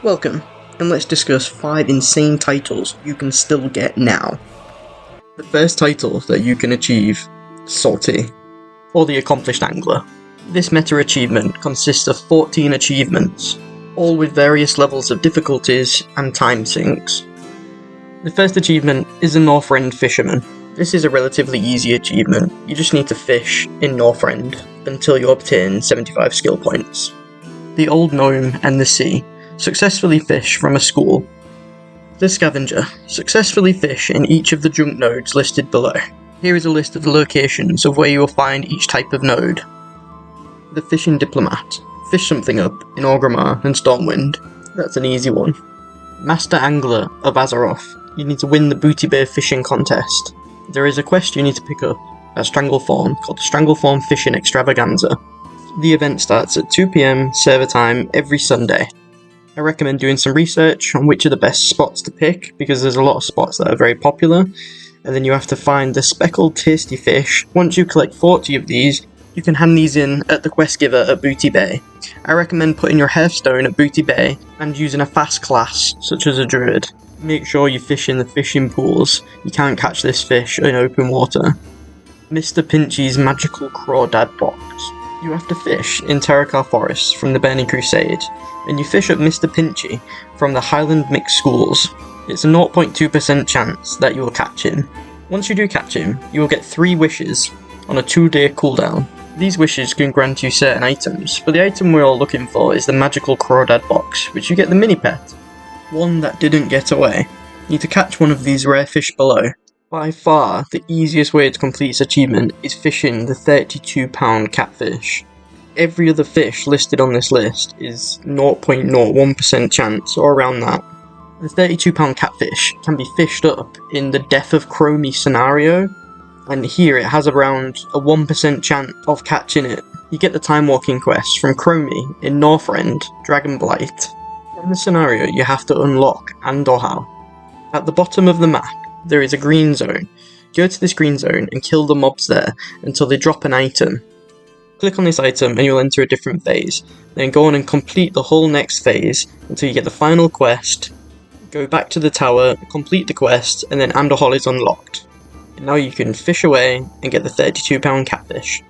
Welcome, and let's discuss 5 insane titles you can still get now. The first title that you can achieve, Salty, or the Accomplished Angler. This meta achievement consists of 14 achievements, all with various levels of difficulties and time sinks. The first achievement is the Northrend Fisherman. This is a relatively easy achievement. You just need to fish in Northrend until you obtain 75 skill points. The Old Gnome and the Sea. Successfully fish from a school. The Scavenger. Successfully fish in each of the junk nodes listed below. Here is a list of the locations of where you will find each type of node. The Fishing Diplomat. Fish something up in Orgrimmar and Stormwind. That's an easy one. Master Angler of Azeroth. You need to win the Booty Bay fishing contest. There is a quest you need to pick up at Stranglethorn called the Stranglethorn Fishing Extravaganza. The event starts at 2 PM server time every Sunday. I recommend doing some research on which are the best spots to pick, because there's a lot of spots that are very popular, and then you have to find the speckled tasty fish. Once you collect 40 of these, you can hand these in at the quest giver at Booty Bay. I recommend putting your Hearthstone at Booty Bay and using a fast class, such as a druid. Make sure you fish in the fishing pools. You can't catch this fish in open water. Mr. Pinchy's Magical Crawdad Box. You have to fish in Terakar Forest from the Burning Crusade, and you fish up Mr. Pinchy from the Highland Mixed Schools. It's a 0.2% chance that you will catch him. Once you do catch him, you will get 3 wishes on a 2-day cooldown. These wishes can grant you certain items, but the item we're all looking for is the Magical Crawdad Box, which you get the mini pet. One that didn't get away. You need to catch one of these rare fish below. By far, the easiest way to complete this achievement is fishing the 32-pound catfish. Every other fish listed on this list is 0.01% chance, or around that. The 32-pound catfish can be fished up in the Death of Chromie scenario, and here it has around a 1% chance of catching it. You get the time walking quest from Chromie in Northrend, Dragonblight. In the scenario, you have to unlock Andorhal. At the bottom of the map, there is a green zone. Go to this green zone and kill the mobs there until they drop an item. Click on this item and you'll enter a different phase. Then go on and complete the whole next phase until you get the final quest. Go back to the tower, complete the quest, and then Andorhal is unlocked. And now you can fish away and get the 32-pound catfish.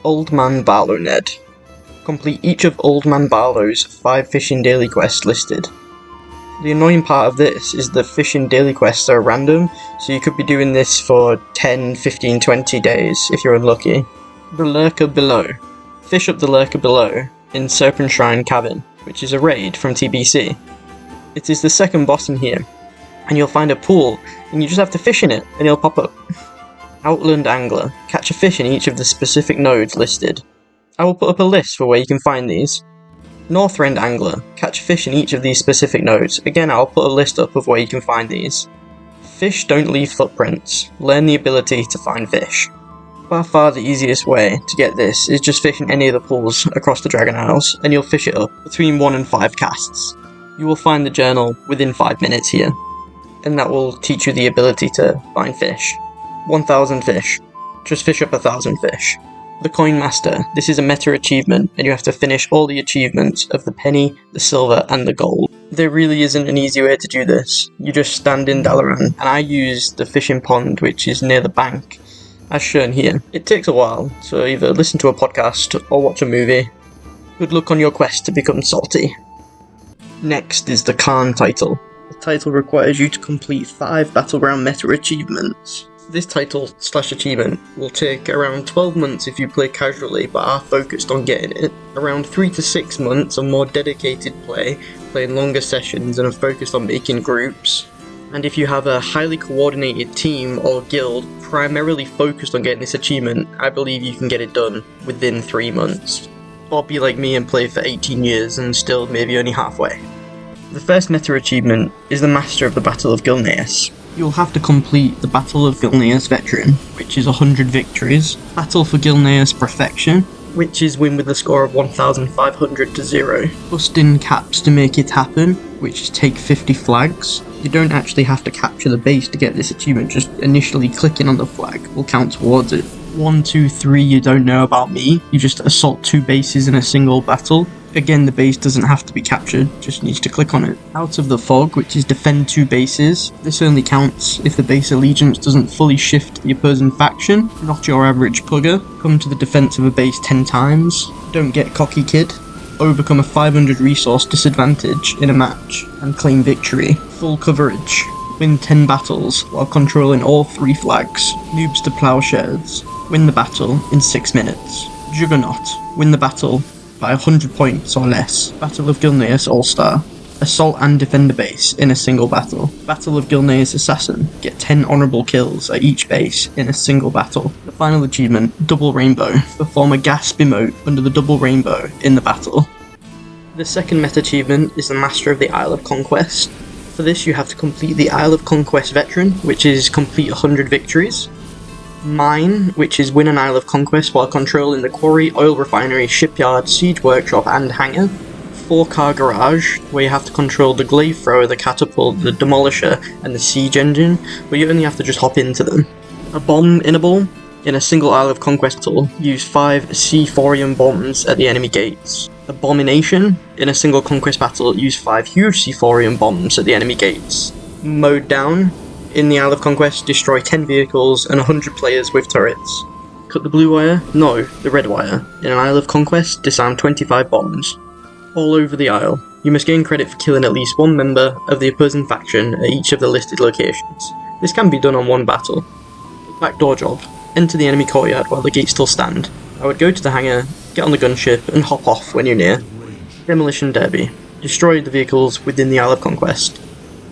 Old Man Barlow Ned. Complete each of Old Man Barlow's 5 fishing daily quests listed. The annoying part of this is the fishing daily quests are random, so you could be doing this for 10, 15, 20 days if you're unlucky. The Lurker Below. Fish up the Lurker Below in Serpent Shrine Cavern, which is a raid from TBC. It is the second boss in here, and you'll find a pool, and you just have to fish in it, and it'll pop up. Outland Angler. Catch a fish in each of the specific nodes listed. I will put up a list for where you can find these. Northrend Angler. Catch a fish in each of these specific nodes. Again, I'll put a list up of where you can find these. Fish don't leave footprints. Learn the ability to find fish. By far the easiest way to get this is just fish in any of the pools across the Dragon Isles, and you'll fish it up between 1 and 5 casts. You will find the journal within 5 minutes here, and that will teach you the ability to find fish. 1,000 fish. Just fish up 1,000 fish. The Coin Master. This is a meta achievement, and you have to finish all the achievements of the penny, the silver, and the gold. There really isn't an easy way to do this. You just stand in Dalaran, and I use the fishing pond which is near the bank, as shown here. It takes a while, so either listen to a podcast or watch a movie. Good luck on your quest to become salty. Next is the Khan title. The title requires you to complete 5 Battleground meta achievements. This title/achievement will take around 12 months if you play casually but are focused on getting it, around 3 to 6 months of more dedicated play, playing longer sessions and are focused on making groups, and if you have a highly coordinated team or guild primarily focused on getting this achievement, I believe you can get it done within 3 months. Or be like me and play for 18 years and still maybe only halfway. The first meta achievement is the Master of the Battle of Gilneas. You'll have to complete the Battle of Gilneas Veteran, which is 100 victories, Battle for Gilneas Perfection, which is win with a score of 1,500 to 0, Busting Caps to make it happen, which is take 50 flags. You don't actually have to capture the base to get this achievement, just initially clicking on the flag will count towards it. 1, 2, 3, you don't know about me, you just assault 2 bases in a single battle. Again, the base doesn't have to be captured, just needs to click on it. Out of the Fog, which is defend 2 bases. This only counts if the base allegiance doesn't fully shift the opposing faction, not your average pugger. Come to the defense of a base 10 times. Don't get cocky, kid. Overcome a 500 resource disadvantage in a match and claim victory. Full coverage. Win 10 battles while controlling all 3 flags. Noobs to plowshares. Win the battle in 6 minutes. Juggernaut. Win the battle by 100 points or less. Battle of Gilneas All-Star. Assault and defend a base in a single battle. Battle of Gilneas Assassin. Get 10 honourable kills at each base in a single battle. The final achievement, Double Rainbow. Perform a gasp emote under the double rainbow in the battle. The second meta achievement is the Master of the Isle of Conquest. For this you have to complete the Isle of Conquest Veteran, which is complete 100 victories. Mine, which is win an Isle of Conquest while controlling the quarry, oil refinery, shipyard, siege workshop and hangar. 4-car garage, where you have to control the glaive thrower, the catapult, the demolisher and the siege engine, but you only have to just hop into them. A bombinable, in a single Isle of Conquest tool, use 5 C4ium bombs at the enemy gates. Abomination, in a single conquest battle, use 5 huge C4ium bombs at the enemy gates. Mowed down, in the Isle of Conquest, destroy 10 vehicles and 100 players with turrets. Cut the blue wire? No, the red wire. In an Isle of Conquest, disarm 25 bombs. All over the Isle. You must gain credit for killing at least one member of the opposing faction at each of the listed locations. This can be done on one battle. Backdoor job. Enter the enemy courtyard while the gates still stand. I would go to the hangar, get on the gunship, and hop off when you're near. Demolition Derby. Destroy the vehicles within the Isle of Conquest.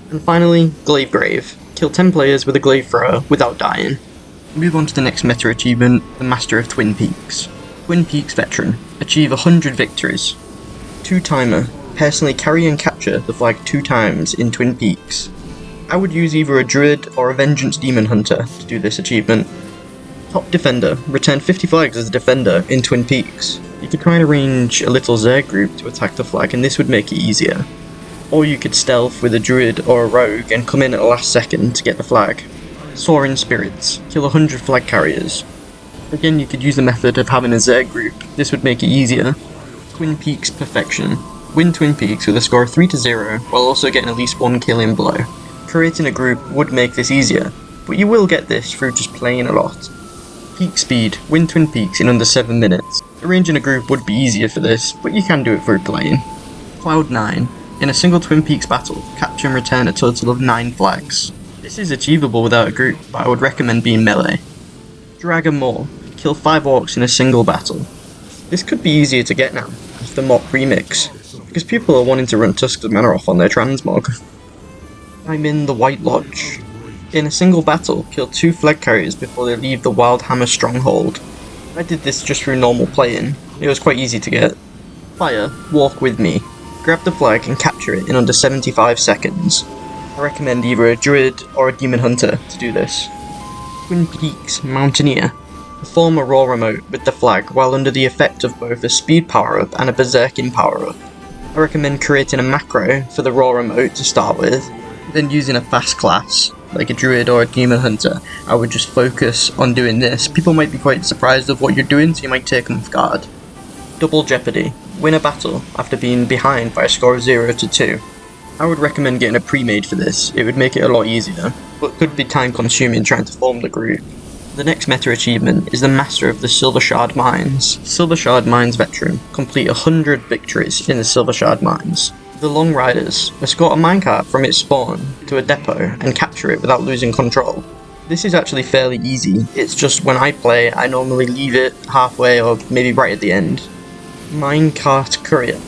And finally, Glaive Grave. Kill 10 players with a glaive thrower without dying. Move on to the next meta achievement, the Master of Twin Peaks. Twin Peaks Veteran. Achieve 100 victories. 2-timer. Personally carry and capture the flag 2 times in Twin Peaks. I would use either a Druid or a Vengeance Demon Hunter to do this achievement. Top Defender. Return 50 flags as a defender in Twin Peaks. You could try and arrange a little Zerg group to attack the flag and this would make it easier. Or you could stealth with a Druid or a Rogue and come in at the last second to get the flag. Soaring Spirits. Kill 100 flag carriers. Again, you could use the method of having a Zerg group. This would make it easier. Twin Peaks Perfection. Win Twin Peaks with a score of 3-0 while also getting at least 1 kill in below. Creating a group would make this easier, but you will get this through just playing a lot. Peak Speed. Win Twin Peaks in under 7 minutes. Arranging a group would be easier for this, but you can do it through playing. Cloud 9. In a single Twin Peaks battle, capture and return a total of 9 flags. This is achievable without a group, but I would recommend being melee. Dragon Maw. Kill 5 orcs in a single battle. This could be easier to get now, after Mock Remix, because people are wanting to run Tusks of Manoroth on their transmog. I'm in the White Lodge. In a single battle, kill 2 flag carriers before they leave the Wild Hammer Stronghold. I did this just through normal playing, it was quite easy to get. Fire, walk with me. Grab the flag and capture it in under 75 seconds. I recommend either a Druid or a Demon Hunter to do this. Twin Peaks Mountaineer. Perform a raw remote with the flag while under the effect of both a speed power-up and a berserking power-up. I recommend creating a macro for the raw remote to start with, then using a fast class, like a Druid or a Demon Hunter. I would just focus on doing this. People might be quite surprised of what you're doing, so you might take them off guard. Double Jeopardy. Win a battle after being behind by a score of 0-2. I would recommend getting a pre-made for this, it would make it a lot easier, but could be time consuming trying to form the group. The next meta achievement is the Master of the Silver Shard Mines. Silver Shard Mines Veteran. Complete 100 victories in the Silver Shard Mines. The Long Riders. Escort a minecart from its spawn to a depot and capture it without losing control. This is actually fairly easy, it's just when I play I normally leave it halfway or maybe right at the end. Minecart Courier.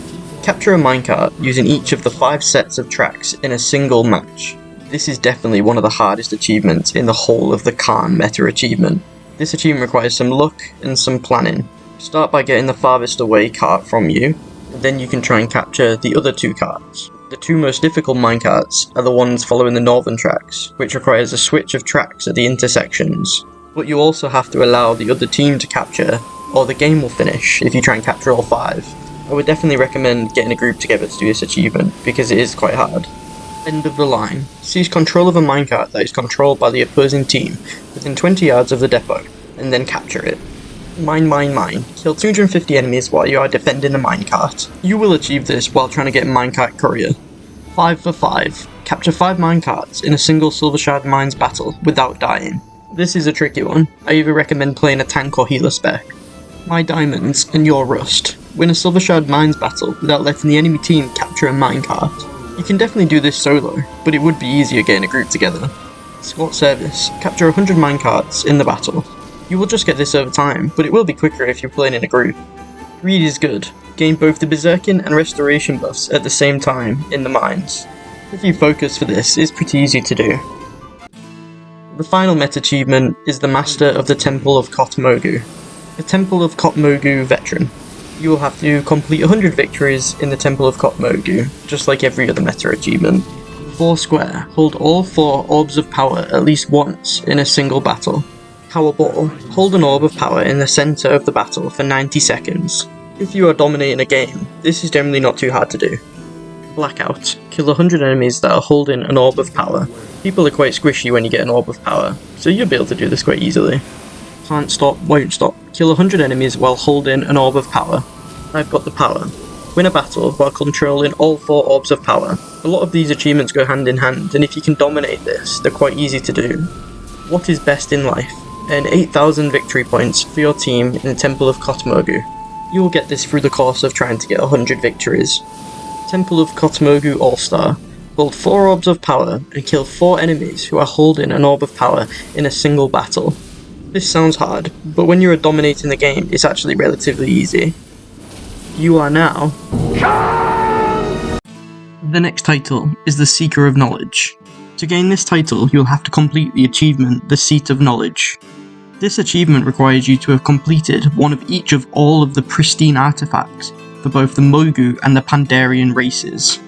Capture a minecart using each of the 5 sets of tracks in a single match. This is definitely one of the hardest achievements in the whole of the Khan meta achievement. This achievement requires some luck and some planning. Start by getting the farthest away cart from you, and then you can try and capture the other 2 carts. The 2 most difficult minecarts are the ones following the northern tracks, which requires a switch of tracks at the intersections. But you also have to allow the other team to capture, or the game will finish if you try and capture all 5. I would definitely recommend getting a group together to do this achievement, because it is quite hard. End of the line. Seize control of a minecart that is controlled by the opposing team within 20 yards of the depot, and then capture it. Mine, mine, mine. Kill 250 enemies while you are defending a minecart. You will achieve this while trying to get minecart courier. 5 for 5. Capture 5 minecarts in a single Silver Shard Mines battle without dying. This is a tricky one. I either recommend playing a tank or healer spec. My diamonds and your rust. Win a Silver Shard Mines battle without letting the enemy team capture a minecart. You can definitely do this solo, but it would be easier getting a group together. Squad service. Capture 100 minecarts in the battle. You will just get this over time, but it will be quicker if you're playing in a group. Greed is good. Gain both the Berserking and Restoration buffs at the same time in the mines. If you focus for this, it's pretty easy to do. The final meta achievement is the Master of the Temple of Kot Mogu. The Temple of Kot Mogu Veteran. You will have to complete 100 victories in the Temple of Kot Mogu, just like every other meta achievement. 4 square. Hold all 4 orbs of power at least once in a single battle. Power Ball. Hold an orb of power in the centre of the battle for 90 seconds. If you are dominating a game, this is generally not too hard to do. Blackout. Kill 100 enemies that are holding an orb of power. People are quite squishy when you get an orb of power, so you'll be able to do this quite easily. Can't stop, won't stop. Kill 100 enemies while holding an orb of power. I've got the power. Win a battle while controlling all 4 orbs of power. A lot of these achievements go hand in hand, and if you can dominate this, they're quite easy to do. What is best in life? Earn 8,000 victory points for your team in the Temple of Kot Mogu. You will get this through the course of trying to get 100 victories. Temple of Kot Mogu All-Star. Hold 4 orbs of power and kill 4 enemies who are holding an orb of power in a single battle. This sounds hard, but when you are dominating the game, it's actually relatively easy. You are now... The next title is the Seeker of Knowledge. To gain this title, you'll have to complete the achievement, the Seat of Knowledge. This achievement requires you to have completed one of each of all of the pristine artifacts for both the Mogu and the Pandarian races.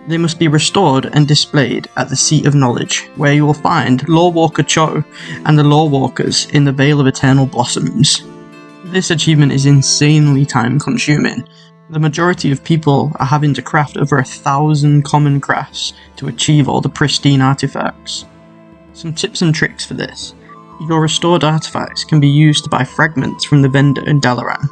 They must be restored and displayed at the Seat of Knowledge, where you will find Lorewalker Cho and the Lorewalkers in the Vale of Eternal Blossoms. This achievement is insanely time consuming. The majority of people are having to craft over 1,000 common crafts to achieve all the pristine artifacts. Some tips and tricks for this. Your restored artifacts can be used to buy fragments from the vendor in Dalaran,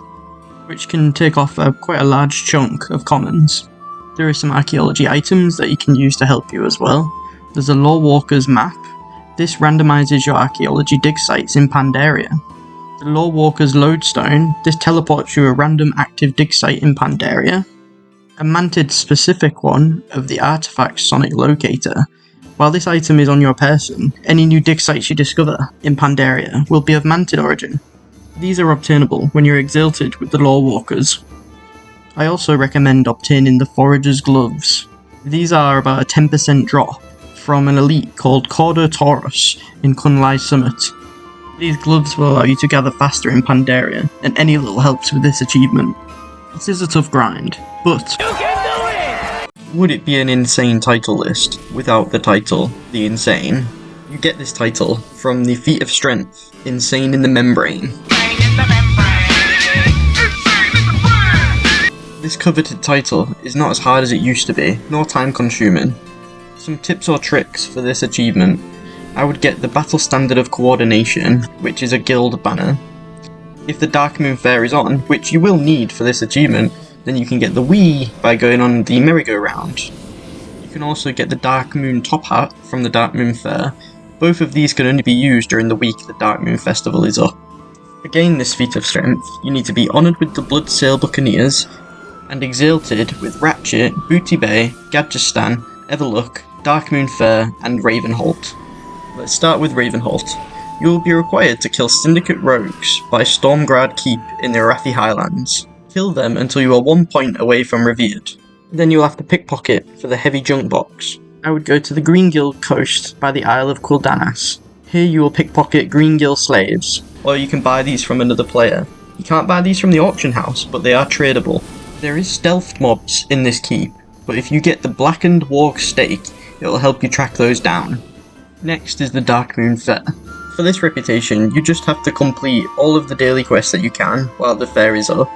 which can take off quite a large chunk of commons. There are some archaeology items that you can use to help you as well. There's a Lorewalker's map. This randomizes your archaeology dig sites in Pandaria. The Lorewalker's lodestone. This teleports you a random active dig site in Pandaria. A mantid specific one of the artifact Sonic Locator. While this item is on your person, any new dig sites you discover in Pandaria will be of mantid origin. These are obtainable when you're exalted with the Lorewalkers. I also recommend obtaining the Forager's Gloves. These are about a 10% drop from an elite called Cordo Taurus in Kunlai Summit. These gloves will allow you to gather faster in Pandaria, and any little helps with this achievement. This is a tough grind, but you can do it! Would it be an insane title list without the title, The Insane? You get this title from the Feat of Strength, Insane in the Membrane. This coveted title is not as hard as it used to be, nor time consuming. Some tips or tricks for this achievement. I would get the Battle Standard of Coordination, which is a guild banner. If the Dark Moon Fair is on, which you will need for this achievement, then you can get the Wii by going on the merry-go-round. You can also get the Dark Moon Top Hat from the Dark Moon Fair. Both of these can only be used during the week the Dark Moon Festival is up. To gain this feat of strength, you need to be honoured with the Bloodsail Buccaneers, and exalted with Ratchet, Booty Bay, Gadgestan, Everlook, Dark Moon Fair, and Ravenholt. Let's start with Ravenholt. You will be required to kill Syndicate rogues by Stormgrad Keep in the Arathi Highlands. Kill them until you are 1 point away from Revered. Then you'll have to pickpocket for the heavy junk box. I would go to the Green Guild coast by the Isle of Kuldanas. Here you will pickpocket Green Guild slaves, or you can buy these from another player. You can't buy these from the auction house, but they are tradable. There is stealth mobs in this keep, but if you get the Blackened Warg Stake, it will help you track those down. Next is the Dark Moon Fair. For this reputation, you just have to complete all of the daily quests that you can while the fair is up,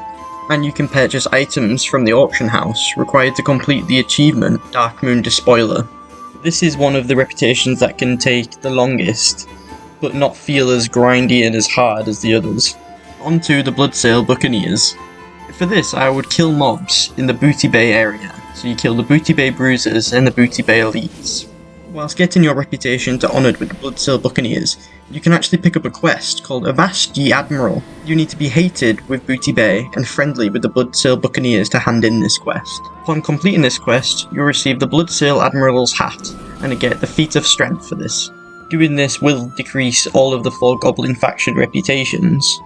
and you can purchase items from the auction house required to complete the achievement Dark Moon Despoiler. This is one of the reputations that can take the longest, but not feel as grindy and as hard as the others. Onto the Bloodsail Buccaneers. For this, I would kill mobs in the Booty Bay area, so you kill the Booty Bay Bruisers and the Booty Bay Elites. Whilst getting your reputation to honoured with the Bloodsail Buccaneers, you can actually pick up a quest called Avast Ye Admiral. You need to be hated with Booty Bay and friendly with the Bloodsail Buccaneers to hand in this quest. Upon completing this quest, you'll receive the Bloodsail Admiral's hat, and get the Feat of Strength for this. Doing this will decrease all of the 4 Goblin faction reputations.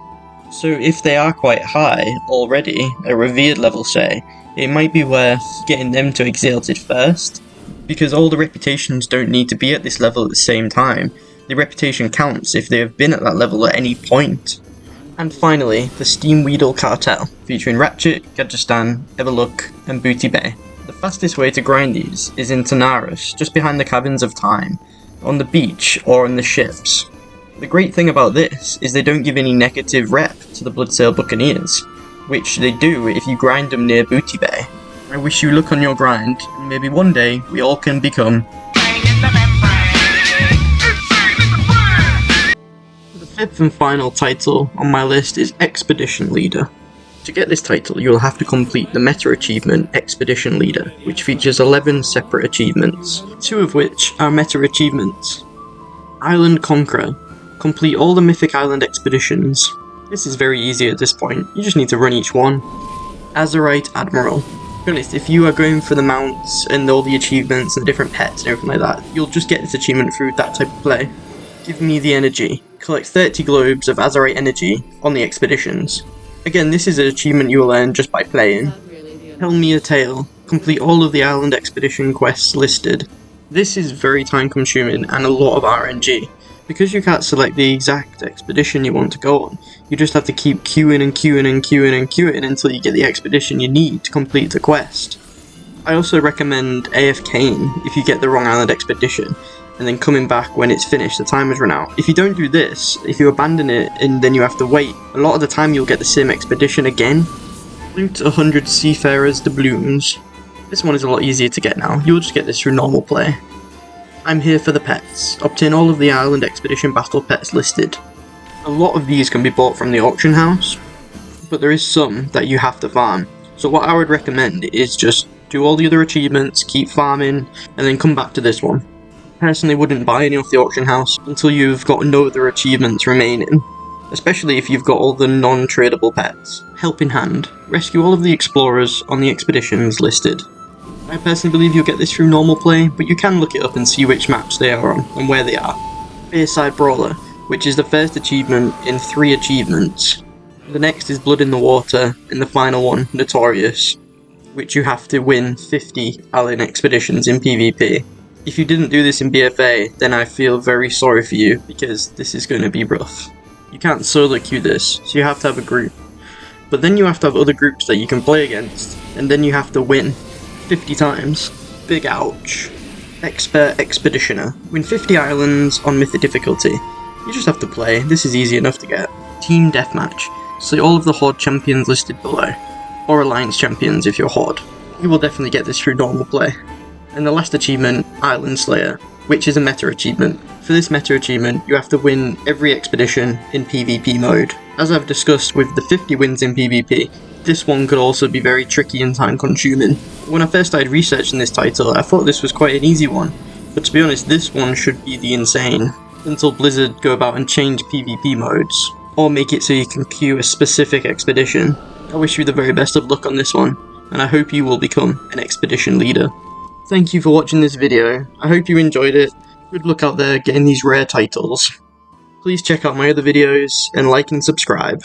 So if they are quite high already, a revered level say, it might be worth getting them to Exalted first, because all the reputations don't need to be at this level at the same time. The reputation counts if they have been at that level at any point. And finally, the Steamweedle Cartel, featuring Ratchet, Gadgerstan, Everlook, and Booty Bay. The fastest way to grind these is in Tanaris, just behind the Caverns of Time, on the beach or on the ships. The great thing about this is they don't give any negative rep to the Bloodsail Buccaneers, which they do if you grind them near Booty Bay. I wish you luck on your grind, and maybe one day we all can become... The 5th and final title on my list is Expedition Leader. To get this title, you will have to complete the meta achievement Expedition Leader, which features 11 separate achievements, 2 of which are meta achievements. Island Conqueror. Complete all the Mythic Island expeditions. This is very easy at this point, you just need to run each one. Azerite Admiral. To be honest, if you are going for the mounts and all the achievements and the different pets and everything like that, you'll just get this achievement through that type of play. Give me the energy. Collect 30 globes of Azerite energy on the expeditions. Again, this is an achievement you will earn just by playing. Tell me a tale. Complete all of the island expedition quests listed. This is very time consuming and a lot of RNG. Because you can't select the exact expedition you want to go on, you just have to keep queuing and queuing and queuing and queuing until you get the expedition you need to complete the quest. I also recommend AFKing if you get the wrong island expedition, and then coming back when it's finished, the time has run out. If you don't do this, if you abandon it and then you have to wait, a lot of the time you'll get the same expedition again. Loot 100 Seafarers doubloons. This one is a lot easier to get now, you'll just get this through normal play. I'm here for the pets. Obtain all of the Island Expedition Battle pets listed. A lot of these can be bought from the auction house, but there is some that you have to farm. So what I would recommend is just do all the other achievements, keep farming, and then come back to this one. Personally wouldn't buy any off the auction house until you've got no other achievements remaining, especially if you've got all the non-tradable pets. Helping Hand. Rescue all of the explorers on the expeditions listed. I personally believe you'll get this through normal play, but you can look it up and see which maps they are on and where they are. Fierside Brawler, which is the first achievement in 3 achievements. The next is Blood in the Water, and the final one, Notorious, which you have to win 50 Alien expeditions in PvP. If you didn't do this in BFA, then I feel very sorry for you, because this is going to be rough. You can't solo queue this, so you have to have a group. But then you have to have other groups that you can play against, and then you have to win 50 times. Big ouch. Expert Expeditioner. Win 50 islands on Mythic difficulty. You just have to play, this is easy enough to get. Team Deathmatch. Select all of the Horde champions listed below. Or Alliance champions if you're Horde. You will definitely get this through normal play. And the last achievement, Island Slayer, which is a meta achievement. For this meta achievement, you have to win every expedition in PvP mode. As I've discussed with the 50 wins in PvP, this one could also be very tricky and time consuming. When I first started researching this title, I thought this was quite an easy one, but to be honest, this one should be the insane, until Blizzard go about and change PvP modes, or make it so you can queue a specific expedition. I wish you the very best of luck on this one, and I hope you will become an expedition leader. Thank you for watching this video, I hope you enjoyed it. Good luck out there getting these rare titles. Please check out my other videos, and like and subscribe.